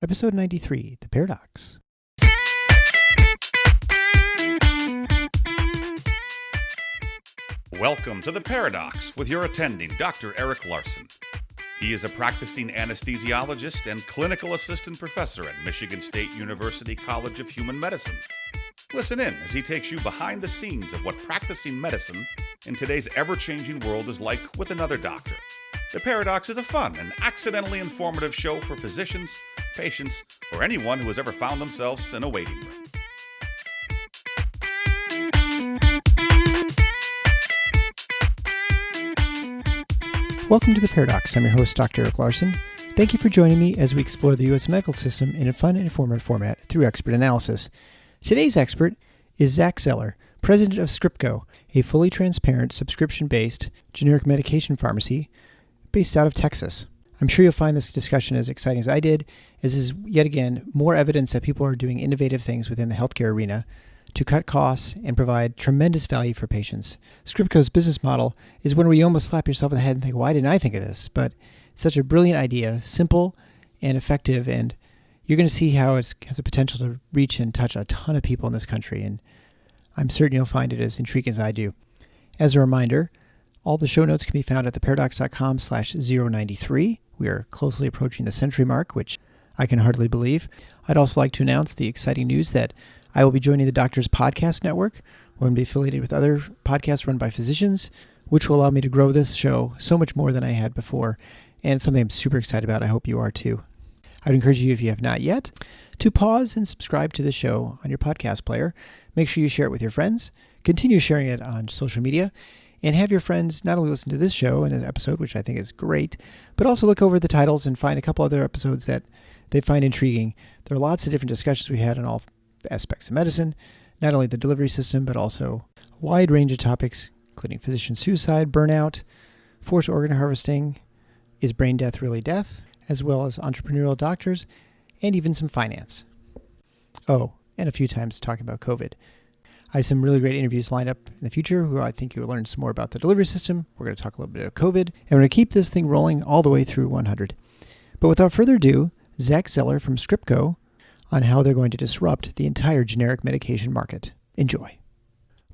Episode 93, The Paradox. Welcome to The Paradox with your attending, Dr. Eric Larson. He is a practicing anesthesiologist and clinical assistant professor at Michigan State University College of Human Medicine. Listen in as he takes you behind the scenes of what practicing medicine in today's ever-changing world is like with another doctor. The Paradox is a fun and accidentally informative show for physicians, patients, or anyone who has ever found themselves in a waiting room. Welcome to The Paradox. I'm your host, Dr. Eric Larson. Thank you for joining me as we explore the U.S. medical system in a fun and informative format through expert analysis. Today's expert is Zach Zeller, president of Scriptco, a fully transparent, subscription-based generic medication pharmacy based out of Texas. I'm sure you'll find this discussion as exciting as I did, as this is yet again more evidence that people are doing innovative things within the healthcare arena to cut costs and provide tremendous value for patients. Scriptco's business model is one where you almost slap yourself in the head and think, why didn't I think of this? But it's such a brilliant idea, simple and effective, and you're going to see how it has the potential to reach and touch a ton of people in this country, and I'm certain you'll find it as intriguing as I do. As a reminder, all the show notes can be found at theparadox.com/093. We are closely approaching the century mark, which I can hardly believe. I'd also like to announce the exciting news that I will be joining the Doctors Podcast Network. We're going to be affiliated with other podcasts run by physicians, which will allow me to grow this show so much more than I had before. And it's something I'm super excited about. I hope you are too. I would encourage you, if you have not yet, to pause and subscribe to the show on your podcast player. Make sure you share it with your friends. Continue sharing it on social media. And have your friends not only listen to this show and an episode, which I think is great, but also look over the titles and find a couple other episodes that they find intriguing. There are lots of different discussions we had on all aspects of medicine, not only the delivery system, but also a wide range of topics, including physician suicide, burnout, forced organ harvesting, is brain death really death, as well as entrepreneurial doctors, and even some finance. Oh, and a few times talking about COVID. I have some really great interviews lined up in the future who I think you'll learn some more about the delivery system. We're going to talk a little bit about COVID, and we're going to keep this thing rolling all the way through 100. But without further ado, Zach Zeller from Scriptco on how they're going to disrupt the entire generic medication market. Enjoy.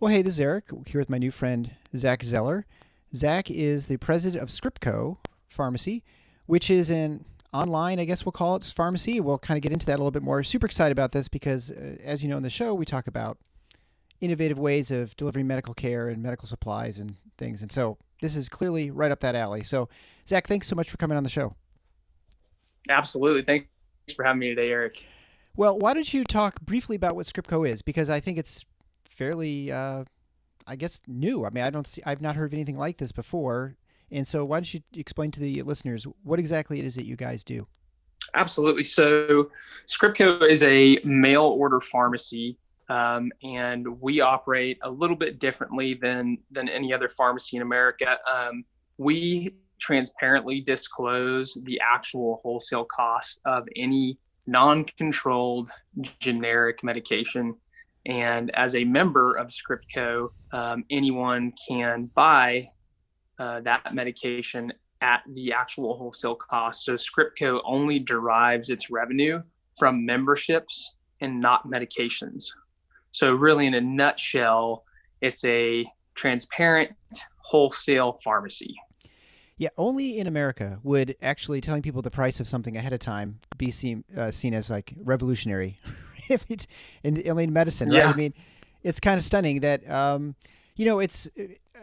Well, hey, this is Eric here with my new friend, Zach Zeller. Zach is the president of Scriptco Pharmacy, which is an online, I guess we'll call it, pharmacy. We'll kind of get into that a little bit more. Super excited about this because, as you know in the show, we talk about innovative ways of delivering medical care and medical supplies and things. And so this is clearly right up that alley. So, Zach, thanks so much for coming on the show. Absolutely. Thanks for having me today, Eric. Well, why don't you talk briefly about what Scriptco is? Because I think it's fairly, I guess, new. I mean, I've not heard of anything like this before. And so why don't you explain to the listeners what exactly it is that you guys do? Absolutely. So Scriptco is a mail order pharmacy, and we operate a little bit differently than any other pharmacy in America. We transparently disclose the actual wholesale cost of any non-controlled generic medication. And as a member of Scriptco, anyone can buy that medication at the actual wholesale cost. So Scriptco only derives its revenue from memberships and not medications. So really, in a nutshell, it's a transparent wholesale pharmacy. Yeah, only in America would actually telling people the price of something ahead of time be seen as like revolutionary. If it's only in medicine, right? Yeah. I mean, it's kind of stunning that it's.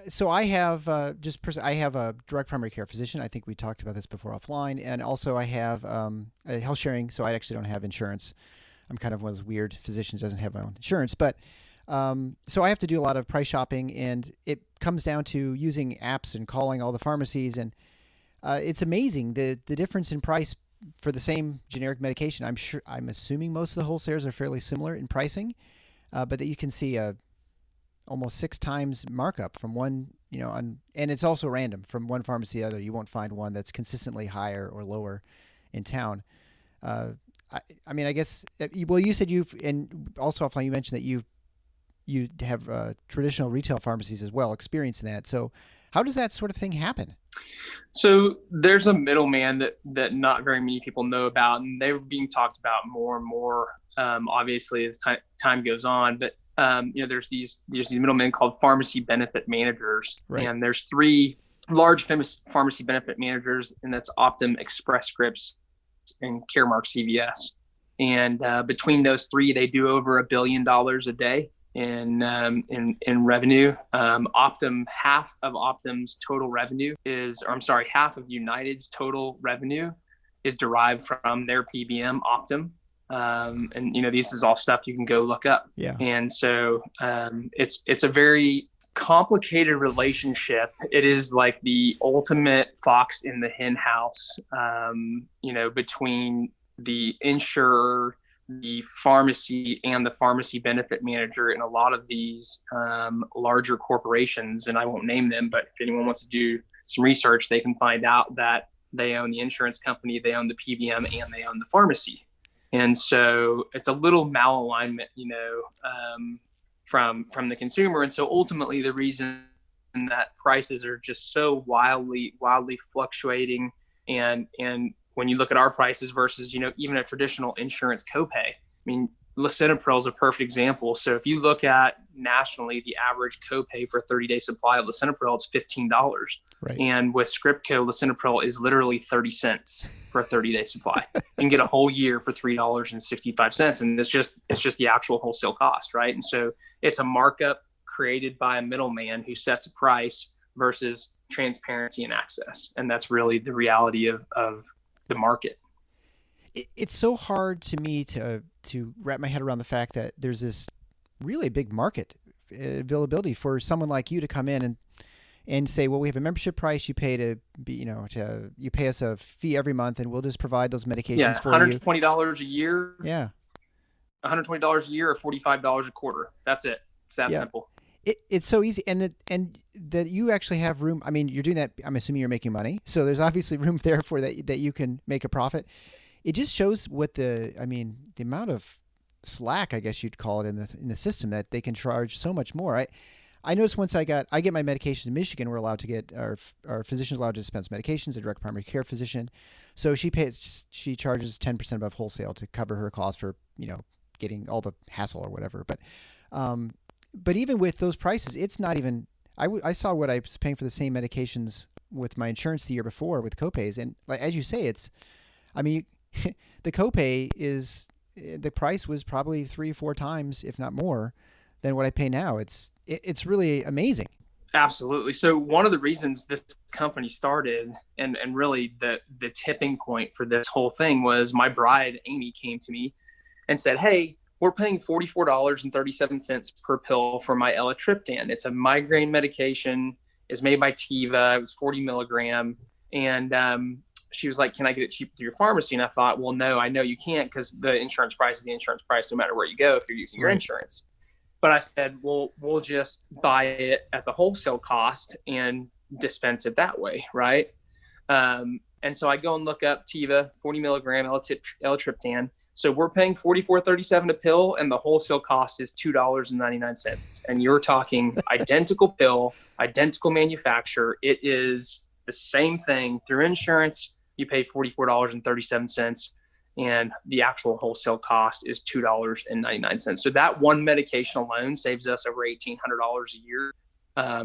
So I have I have a direct primary care physician. I think we talked about this before offline, and also I have a health sharing. So I actually don't have insurance. I'm kind of one of those weird physicians who doesn't have my own insurance, but so I have to do a lot of price shopping, and it comes down to using apps and calling all the pharmacies, and it's amazing the difference in price for the same generic medication. I'm assuming most of the wholesalers are fairly similar in pricing, but that you can see almost 6 times markup from one, and it's also random from one pharmacy to the other. You won't find one that's consistently higher or lower in town. I mean, I guess, well, you said and also offline you mentioned that you have traditional retail pharmacies as well, experiencing that. So How does that sort of thing happen? So there's a middleman that not very many people know about, and they're being talked about more and more, obviously, as time goes on. But there's these middlemen called pharmacy benefit managers, Right. and there's three large famous pharmacy benefit managers, and that's Optum, Express Scripts, and Caremark CVS. And between those three, they do over $1 billion a day in revenue. Half of Optum's total revenue half of United's total revenue is derived from their PBM, Optum. And this is all stuff you can go look up. Yeah. And so it's a very complicated relationship. It is like the ultimate fox in the hen house, between the insurer, the pharmacy, and the pharmacy benefit manager in a lot of these larger corporations. And I won't name them, but if anyone wants to do some research, they can find out that they own the insurance company, they own the PBM, and they own the pharmacy. And so it's a little malalignment, from the consumer. And so ultimately the reason that prices are just so wildly fluctuating, and when you look at our prices versus, even a traditional insurance copay, I mean, lisinopril is a perfect example. So if you look at nationally, the average copay for a 30-day supply of lisinopril, it's $15. Right. And with Scriptco, lisinopril is literally 30 cents for a 30-day supply. You can get a whole year for $3.65. And it's just the actual wholesale cost, right? And so it's a markup created by a middleman who sets a price versus transparency and access. And that's really the reality of the market. It's so hard to me to wrap my head around the fact that there's this really big market availability for someone like you to come in and say, well, we have a membership price. You pay you pay us a fee every month, and we'll just provide those medications for you. $120 a year. Yeah. $120 a year or $45 a quarter. That's it. It's that simple. It's so easy, and that you actually have room. I mean, you're doing that. I'm assuming you're making money, so there's obviously room there for that you can make a profit. It just shows what the amount of slack, I guess you'd call it, in the system, that they can charge so much more. I noticed once I get my medications in Michigan, we're allowed to get our physicians allowed to dispense medications, a direct primary care physician. So she charges 10% above wholesale to cover her costs for getting all the hassle or whatever. But even with those prices, it's not even. I saw what I was paying for the same medications with my insurance the year before with copays, and as you say, the copay the price was probably 3 or 4 times, if not more, than what I pay now. It's really amazing. Absolutely. So one of the reasons this company started, and really the tipping point for this whole thing, was my bride, Amy, came to me and said, hey, we're paying $44.37 per pill for my elatriptan. It's a migraine medication. It's made by Teva. It was 40 milligram. And she was like, can I get it cheap through your pharmacy? And I thought, well, no, I know you can't, because the insurance price is the insurance price no matter where you go if you're using your insurance. But I said, well, we'll just buy it at the wholesale cost and dispense it that way, right? And so I go and look up Teva, 40 milligram elatriptan. So we're paying $44.37 a pill, and the wholesale cost is $2.99. And you're talking identical pill, identical manufacturer. It is the same thing through insurance. You pay $44.37, and the actual wholesale cost is $2.99. So that one medication alone saves us over $1,800 a year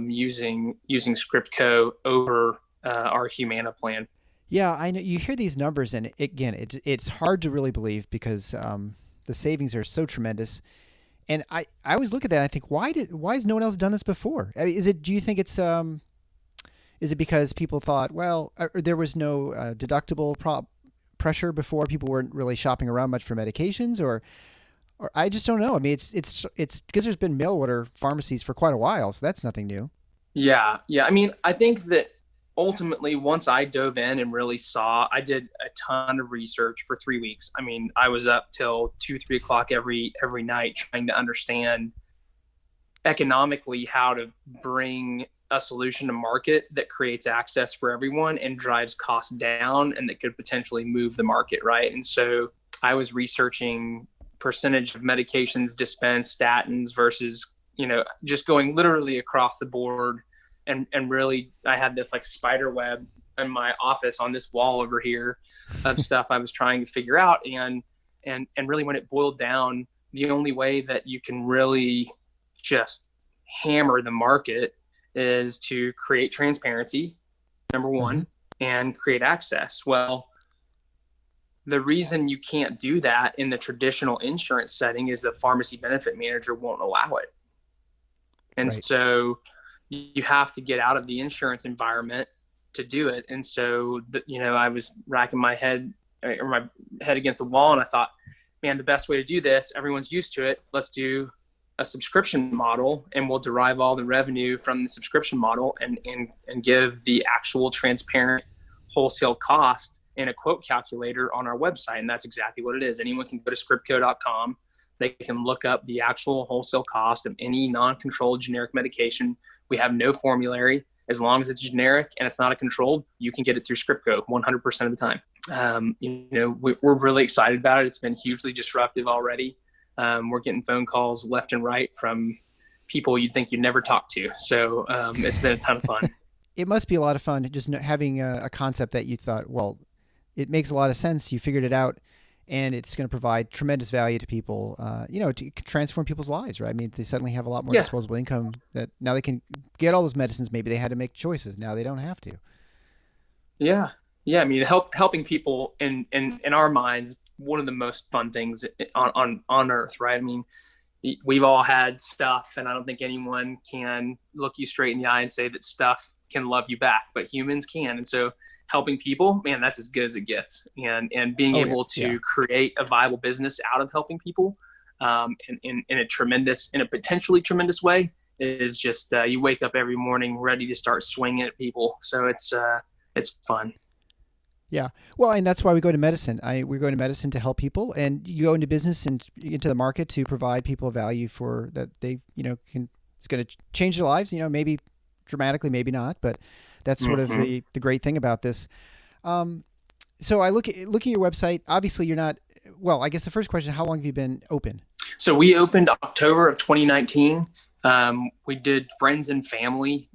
using Scriptco over our Humana plan. Yeah, I know. You hear these numbers, and again, it's hard to really believe, because the savings are so tremendous. And I always look at that and I think, why has no one else done this before? I mean, do you think it's is it because people thought, well, there was no deductible pressure before, people weren't really shopping around much for medications, or I just don't know. I mean, it's because there's been mail order pharmacies for quite a while, so that's nothing new. Yeah. I mean, I think that ultimately, once I dove in and really I did a ton of research for 3 weeks. I mean, I was up till 2-3 o'clock every night trying to understand economically how to bring a solution to market that creates access for everyone and drives costs down, and that could potentially move the market, right? And so I was researching percentage of medications dispensed, statins versus, just going literally across the board and really, I had this like spider web in my office on this wall over here of stuff I was trying to figure out. And really, when it boiled down, the only way that you can really just hammer the market is to create transparency, number one, and create access. Well, the reason you can't do that in the traditional insurance setting is the pharmacy benefit manager won't allow it. And so you have to get out of the insurance environment to do it. And so, I was racking my head against the wall, and I thought, man, the best way to do this, everyone's used to it. Let's do a subscription model, and we'll derive all the revenue from the subscription model and give the actual transparent wholesale cost in a quote calculator on our website. And that's exactly what it is. Anyone can go to scriptco.com. They can look up the actual wholesale cost of any non-controlled generic medication. We have no formulary. As long as it's generic and it's not a controlled, you can get it through Scriptco 100% of the time. We're really excited about it. It's been hugely disruptive already. We're getting phone calls left and right from people you'd think you'd never talk to. So it's been a ton of fun. It must be a lot of fun just having a concept that you thought, well, it makes a lot of sense. You figured it out, and it's going to provide tremendous value to people, to transform people's lives, right? I mean, they suddenly have a lot more disposable income that now they can get all those medicines. Maybe they had to make choices. Now they don't have to. Yeah. Yeah. I mean, helping people in our minds, one of the most fun things on earth, right? I mean, we've all had stuff, and I don't think anyone can look you straight in the eye and say that stuff can love you back, but humans can. And so helping people, man, that's as good as it gets. And being able to create a viable business out of helping people in a potentially tremendous way is just, you wake up every morning ready to start swinging at people. So it's fun. Yeah. Well, and that's why we go to medicine. We go to medicine to help people, and you go into business and into the market to provide people value for that they, it's going to change their lives, maybe dramatically, maybe not, but that's sort of the great thing about this. So I look at your website. Obviously, you're not. Well, I guess the first question: how long have you been open? So we opened October of 2019. We did friends and family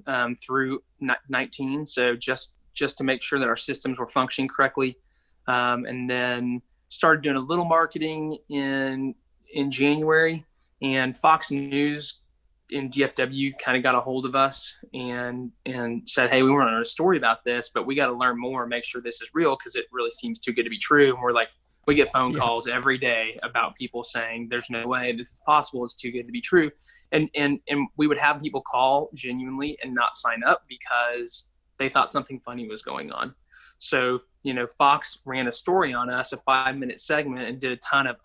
through 19. So just to make sure that our systems were functioning correctly, and then started doing a little marketing in January. And Fox News in DFW kind of got a hold of us and said, hey, we want to know a story about this, but we got to learn more and make sure this is real, because it really seems too good to be true. And we're like, we get phone calls every day about people saying there's no way this is possible. It's too good to be true. And we would have people call genuinely and not sign up because they thought something funny was going on. So, Fox ran a story on us, a 5-minute segment, and did a ton of,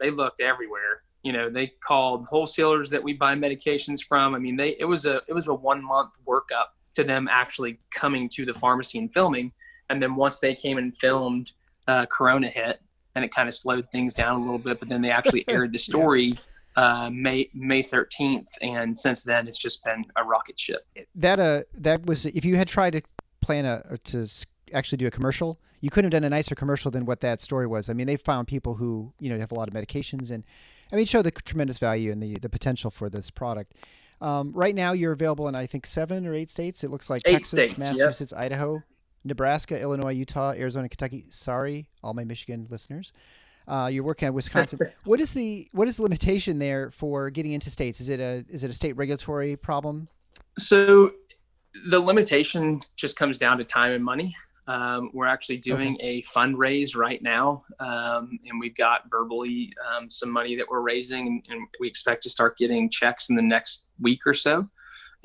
they looked everywhere. They called wholesalers that we buy medications from. It was a 1-month workup to them actually coming to the pharmacy and filming. And then once they came and filmed, Corona hit, and it kind of slowed things down a little bit. But then they actually aired the story May 13th, and since then it's just been a rocket ship. That was, if you had tried to plan to actually do a commercial, you couldn't have done a nicer commercial than what that story was. They found people who have a lot of medications, and show the tremendous value and the potential for this product. Right now, you're available in, I think, 7 or 8 states. It looks like 8 Texas, states, Massachusetts, Idaho, Nebraska, Illinois, Utah, Arizona, Kentucky. Sorry, all my Michigan listeners. You're working at Wisconsin. What is the limitation there for getting into states? Is it a state regulatory problem? So the limitation just comes down to time and money. We're actually doing a fundraise right now, and we've got verbally some money that we're raising, and we expect to start getting checks in the next week or so.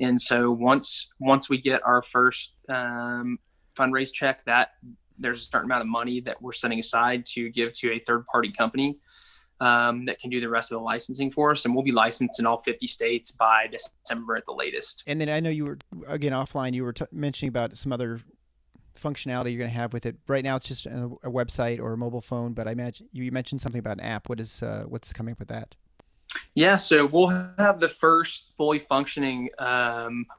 And so once we get our first fundraise check, that there's a certain amount of money that we're setting aside to give to a third-party company that can do the rest of the licensing for us, and we'll be licensed in all 50 states by December at the latest. And then I know you were, again, offline, you were mentioning about some other functionality you're going to have with it. Right now it's just a website or a mobile phone, but I imagine you mentioned something about an app. What's coming up with that? Yeah, so we'll have the first fully functioning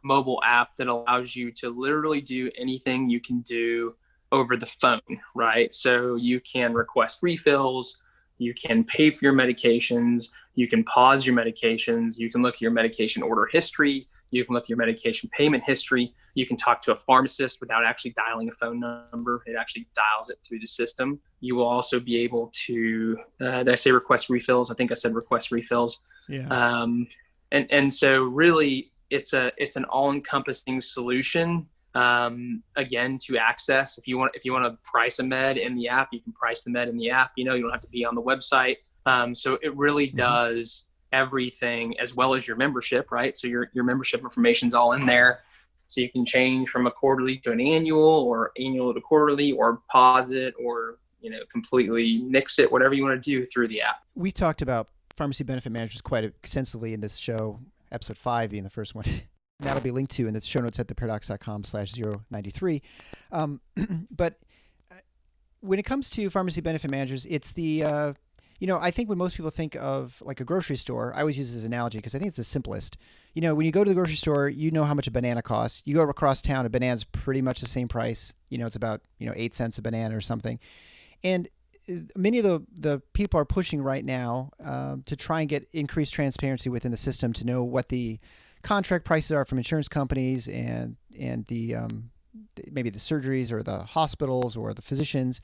mobile app that allows you to literally do anything you can do over the phone, right? So you can request refills, you can pay for your medications, you can pause your medications, you can look at your medication order history, You can look at your medication payment history. You can talk to a pharmacist without actually dialing a phone number. It actually dials it through the system. You will also be able to, did I say request refills? I think I said request refills. Yeah. And so really it's an all-encompassing solution. Again, to access, if you want to price a med in the app, you can price the med in the app. You don't have to be on the website. So it really does everything, as well as your membership, right? So your membership information is all in there. So you can change from a quarterly to an annual, or annual to quarterly, or pause it, or completely nix it, whatever you want to do through the app. We talked about pharmacy benefit managers quite extensively in this show, episode 5 being the first one. That'll be linked to in the show notes at theparadox.com/093. But when it comes to pharmacy benefit managers, it's the, I think when most people think of like a grocery store, I always use this as an analogy because I think it's the simplest. When you go to the grocery store, you know how much a banana costs. You go across town, a banana's pretty much the same price. It's about, 8 cents a banana or something. And many of the people are pushing right now to try and get increased transparency within the system to know what the contract prices are from insurance companies and the maybe the surgeries or the hospitals or the physicians.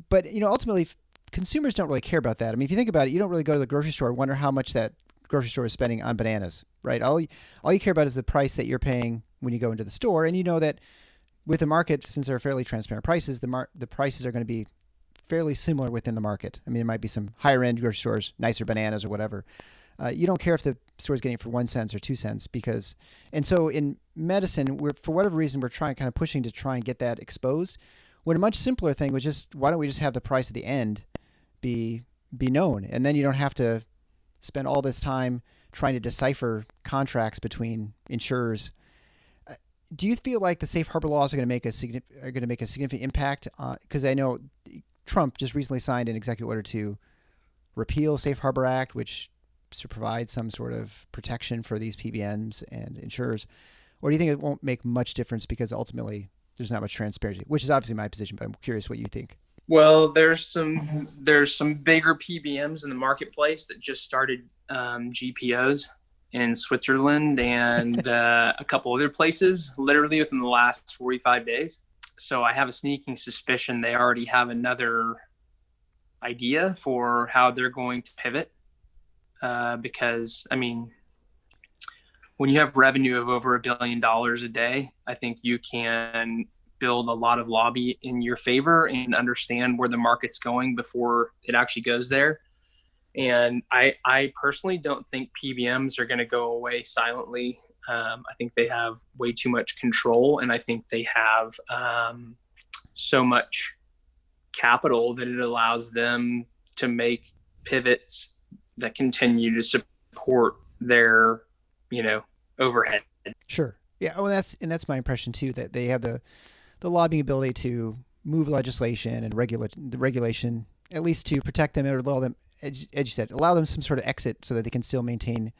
But ultimately, consumers don't really care about that. I mean, if you think about it, you don't really go to the grocery store and wonder how much that grocery store is spending on bananas, right? All you care about is the price that you're paying when you go into the store, and you know that with the market, since they're fairly transparent prices, the prices are going to be fairly similar within the market. I mean, there might be some higher end grocery stores, nicer bananas or whatever. You don't care if the store's getting it for 1 cent or 2 cents and so in medicine, for whatever reason, we're pushing to try and get that exposed. When a much simpler thing was just, why don't we just have the price at the end be known? And then you don't have to spend all this time trying to decipher contracts between insurers. Do you feel like the safe harbor laws are going to make a significant impact? Because I know Trump just recently signed an executive order to repeal Safe Harbor Act, which to provide some sort of protection for these PBMs and insurers. Or do you think it won't make much difference because ultimately there's not much transparency, which is obviously my position, but I'm curious what you think. Well, there's some bigger PBMs in the marketplace that just started GPOs in Switzerland and a couple other places, literally within the last 45 days. So I have a sneaking suspicion they already have another idea for how they're going to pivot. Because, I mean, when you have revenue of over $1 billion a day, I think you can build a lot of lobby in your favor and understand where the market's going before it actually goes there. And I personally don't think PBMs are going to go away silently. I think they have way too much control, and I think they have so much capital that it allows them to make pivots that continue to support their, overhead. Sure. Yeah. Oh, that's my impression too, that they have the lobbying ability to move legislation and regulation, at least to protect them or allow them, as you said, allow them some sort of exit so that they can still maintain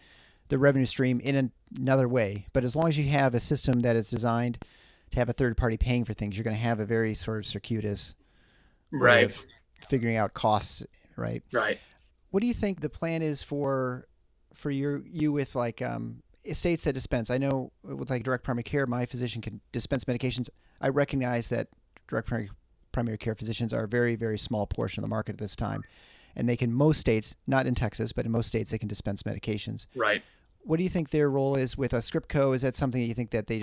the revenue stream in another way. But as long as you have a system that is designed to have a third party paying for things, you're going to have a very sort of circuitous way of figuring out costs. Right. Right. What do you think the plan is for you with like states that dispense? I know with like direct primary care, my physician can dispense medications. I recognize that direct primary care physicians are a very, very small portion of the market at this time. And they can, most states, not in Texas, but in most states, they can dispense medications. Right. What do you think their role is with a Scriptco? Is that something that you think that they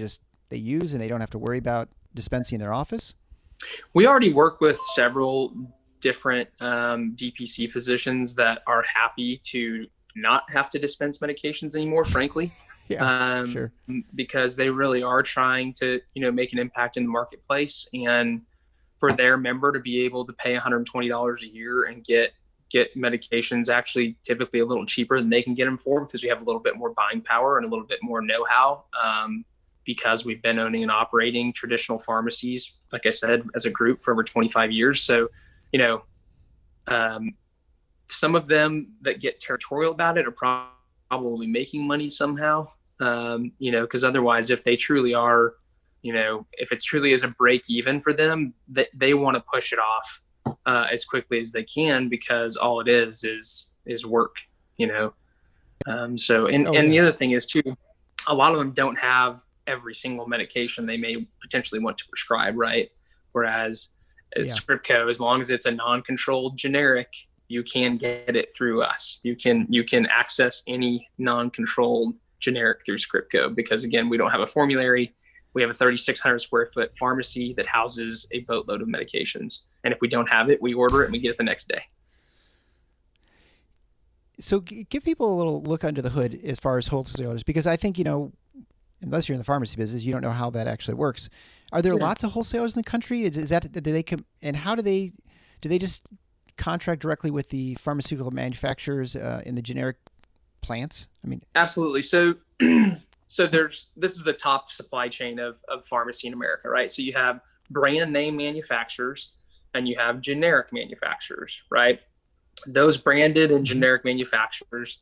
use and they don't have to worry about dispensing in their office? We already work with several different DPC physicians that are happy to not have to dispense medications anymore, frankly. Yeah, sure. Because they really are trying to, make an impact in the marketplace, and for their member to be able to pay $120 a year and get medications actually typically a little cheaper than they can get them for, because we have a little bit more buying power and a little bit more know-how, because we've been owning and operating traditional pharmacies, like I said, as a group for over 25 years. So, some of them that get territorial about it are probably making money somehow, because otherwise, if they truly are, if it's truly is a break even for them, they want to push it off as quickly as they can, because all it is work, So, and the other thing is too, a lot of them don't have every single medication they may potentially want to prescribe, right? Whereas at Scriptco, as long as it's a non-controlled generic, you can get it through us. You can access any non-controlled generic through Scriptco, because again, we don't have a formulary. We have a 3,600 square foot pharmacy that houses a boatload of medications. And if we don't have it, we order it and we get it the next day. So give people a little look under the hood as far as wholesalers, because I think, unless you're in the pharmacy business, you don't know how that actually works. Are there lots of wholesalers in the country? Is that, and how do they just contract directly with the pharmaceutical manufacturers in the generic plants? I mean, absolutely. So this is the top supply chain of pharmacy in America, right? So you have brand name manufacturers and you have generic manufacturers, right? Those branded and generic manufacturers,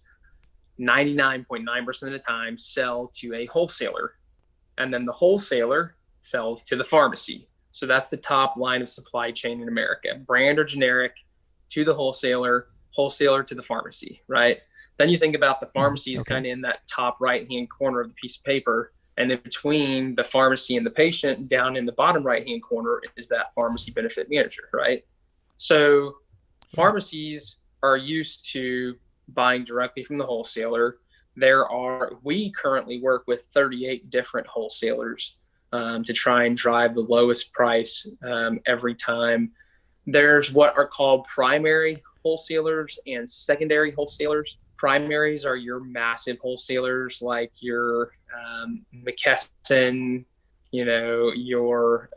99.9% of the time, sell to a wholesaler, and then the wholesaler sells to the pharmacy. So that's the top line of supply chain in America: brand or generic to the wholesaler, wholesaler to the pharmacy, right? Then you think about the pharmacy is kind of in that top right-hand corner of the piece of paper, and in between the pharmacy and the patient, down in the bottom right-hand corner, is that pharmacy benefit manager, right? So pharmacies are used to buying directly from the wholesaler. We currently work with 38 different wholesalers to try and drive the lowest price every time. There's what are called primary wholesalers and secondary wholesalers. Primaries are your massive wholesalers like your McKesson, your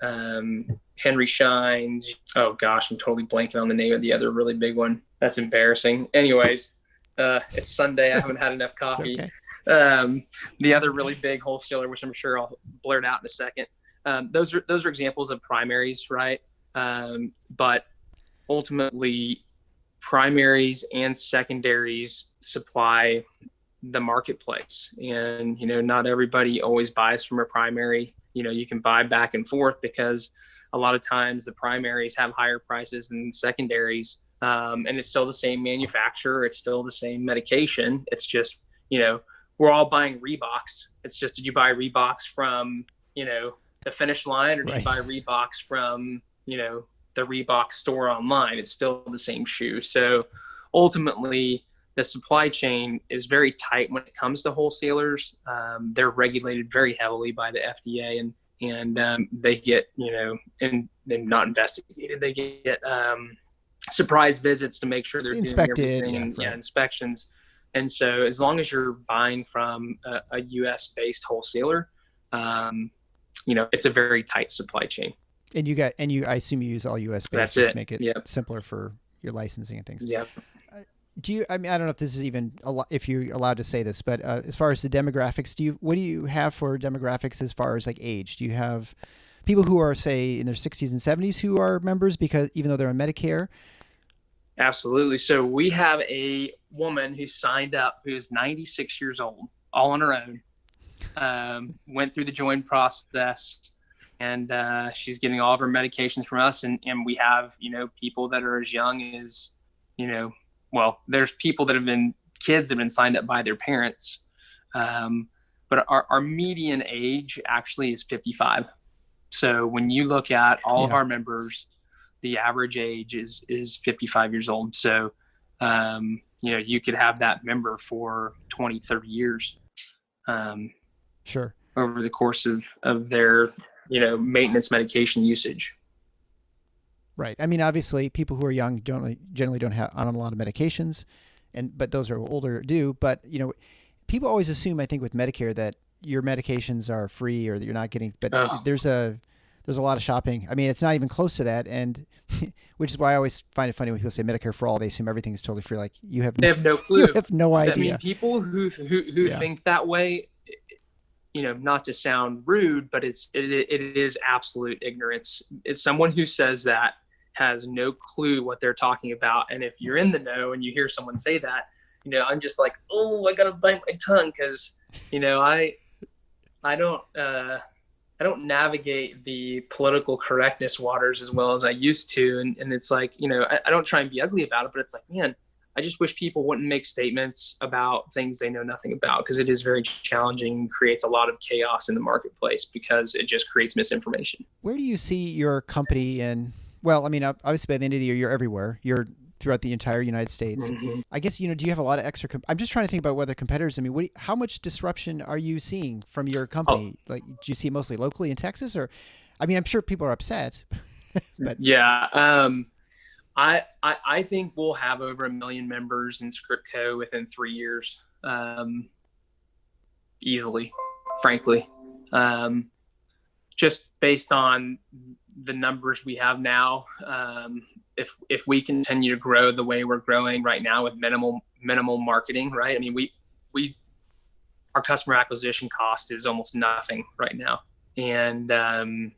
Henry Schein's. Oh gosh, I'm totally blanking on the name of the other really big one. That's embarrassing. Anyways, it's Sunday. I haven't had enough coffee. Okay. The other really big wholesaler, which I'm sure I'll blurt out in a second. Those are examples of primaries, right? But ultimately, primaries and secondaries supply the marketplace, and not everybody always buys from a primary. You can buy back and forth, because a lot of times the primaries have higher prices than secondaries, and it's still the same manufacturer, it's still the same medication. It's just we're all buying Reeboks. It's just, did you buy Reeboks from the Finish Line, or did you buy Reeboks from the Reebok store online? It's still the same shoe. So ultimately, the supply chain is very tight when it comes to wholesalers. They're regulated very heavily by the FDA, and they get, and they're not investigated. They get surprise visits to make sure they're inspected, doing everything, inspections. And so as long as you're buying from a US-based wholesaler, it's a very tight supply chain. And I assume you use all US based to make it simpler for your licensing and things. Yeah. I don't know if this is even if you're allowed to say this, but as far as the demographics, what do you have for demographics as far as like age? Do you have people who are, say, in their 60s and 70s who are members, because even though they're on Medicare? Absolutely. So we have a woman who signed up who's 96 years old, all on her own, went through the join process, and she's getting all of her medications from us. And we have, people that are as young as, there's people that have been kids that have been signed up by their parents. But our median age actually is 55. So when you look at all of our members, the average age is 55 years old. So, you could have that member for 20, 30 years. Sure. Over the course of their, maintenance medication usage. Right. I mean, obviously, people who are young generally don't have on a lot of medications, but those who are older do. But people always assume, I think, with Medicare that your medications are free or that you're not getting. But there's a lot of shopping. I mean, it's not even close to that, and which is why I always find it funny when people say Medicare for all. They assume everything is totally free. Like they have no clue. You have no idea. I mean, people who think that way, not to sound rude, but it is absolute ignorance. It's someone who says that has no clue what they're talking about. And if you're in the know and you hear someone say that, I'm just like, oh, I gotta bite my tongue, because I don't navigate the political correctness waters as well as I used to. And it's like, I don't try and be ugly about it, but it's like, man, I just wish people wouldn't make statements about things they know nothing about, because it is very challenging and creates a lot of chaos in the marketplace because it just creates misinformation. Where do you see your company in, well, I mean, obviously by the end of the year, you're everywhere. You're throughout the entire United States. Mm-hmm. I guess, do you have a lot of extra, I'm just trying to think about whether competitors, I mean, how much disruption are you seeing from your company? Like, do you see it mostly locally in Texas, or, I mean, I'm sure people are upset, but yeah. I think we'll have over 1 million members in Scriptco within 3 years, easily, frankly, just based on the numbers we have now. If we continue to grow the way we're growing right now with minimal marketing, right? I mean, our customer acquisition cost is almost nothing right now, and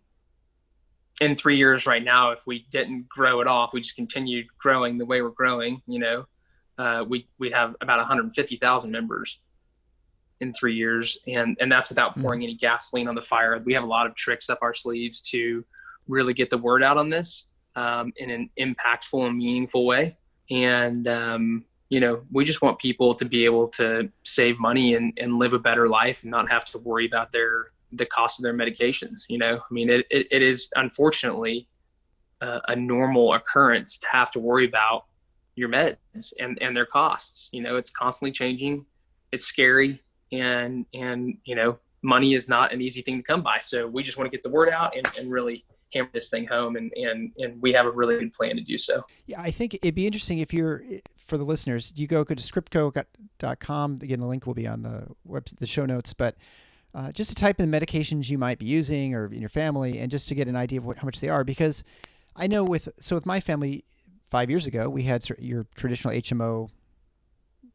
in 3 years right now, if we didn't grow it off, we just continued growing the way we're growing, we'd have about 150,000 members in 3 years. And that's without pouring any gasoline on the fire. We have a lot of tricks up our sleeves to really get the word out on this in an impactful and meaningful way. And, we just want people to be able to save money and live a better life and not have to worry about the cost of their medications. I mean, it is unfortunately a normal occurrence to have to worry about your meds and their costs. It's constantly changing. It's scary. And money is not an easy thing to come by. So we just want to get the word out and really hammer this thing home. And we have a really good plan to do so. Yeah, I think it'd be interesting for the listeners, you go to scriptco.com. Again, the link will be on the show notes, but just to type in the medications you might be using or in your family, and just to get an idea of how much they are. Because I know with my family, 5 years ago, we had your traditional HMO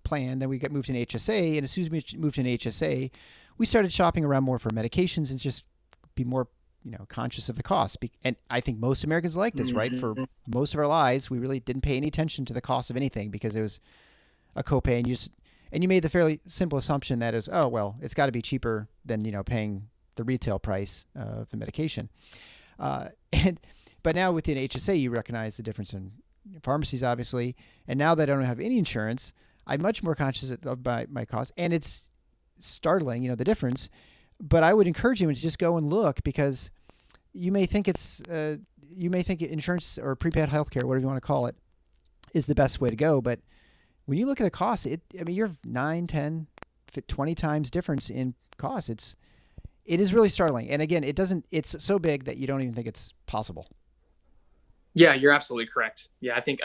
plan. Then we got moved to an HSA, and as soon as we moved to an HSA, we started shopping around more for medications and just be more, conscious of the cost. And I think most Americans like this, right? For most of our lives, we really didn't pay any attention to the cost of anything because it was a copay, and you made the fairly simple assumption that is, oh, well, it's got to be cheaper than, paying the retail price of the medication. But now within HSA, you recognize the difference in pharmacies, obviously. And now that I don't have any insurance, I'm much more conscious of my costs. And it's startling, the difference. But I would encourage you to just go and look, because you may think insurance or prepaid healthcare, whatever you want to call it, is the best way to go. But when you look at the costs, you're 9, 10, 20 times difference in costs. It is really startling. And again, it's so big that you don't even think it's possible. Yeah, you're absolutely correct. Yeah, I think,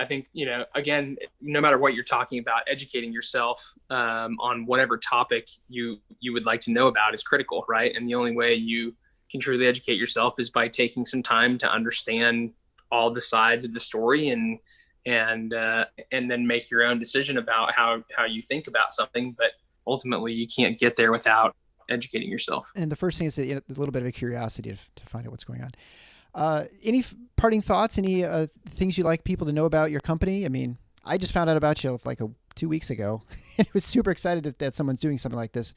again, no matter what you're talking about, educating yourself on whatever topic you would like to know about is critical, right? And the only way you can truly educate yourself is by taking some time to understand all the sides of the story and then make your own decision about how you think about something. But ultimately, you can't get there without educating yourself. And the first thing is a little bit of a curiosity to find out what's going on. Any parting thoughts? Any things you'd like people to know about your company? I mean, I just found out about you like 2 weeks ago, and I was super excited that someone's doing something like this.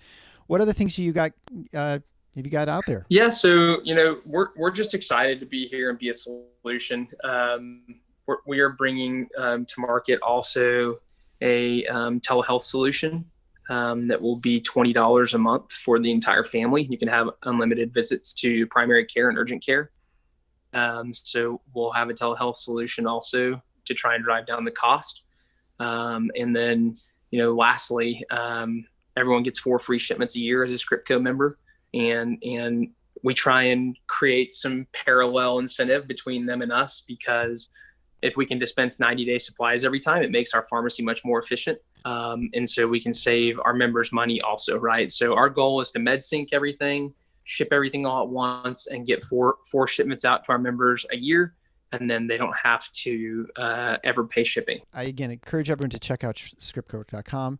What other things you got? Have you got out there? Yeah, so we're just excited to be here and be a solution. We are bringing to market also a telehealth solution that will be $20 a month for the entire family. You can have unlimited visits to primary care and urgent care. So we'll have a telehealth solution also to try and drive down the cost. And then, lastly, everyone gets 4 free shipments a year as a Scriptco member. And we try and create some parallel incentive between them and us, because if we can dispense 90-day supplies every time, it makes our pharmacy much more efficient. And so we can save our members money also, right? So our goal is to med sync everything, ship everything all at once, and get four shipments out to our members a year. And then they don't have to ever pay shipping. I, again, encourage everyone to check out scriptco.com.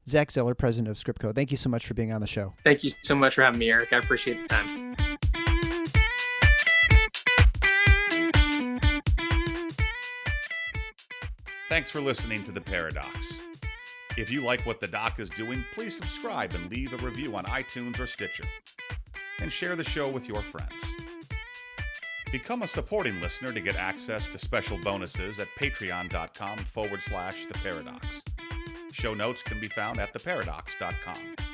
Zach Zeller, president of Scriptco, thank you so much for being on the show. Thank you so much for having me, Eric. I appreciate the time. Thanks for listening to The Paradox. If you like what the doc is doing, please subscribe and leave a review on iTunes or Stitcher. And share the show with your friends. Become a supporting listener to get access to special bonuses at patreon.com/theparadox. Show notes can be found at theparadox.com.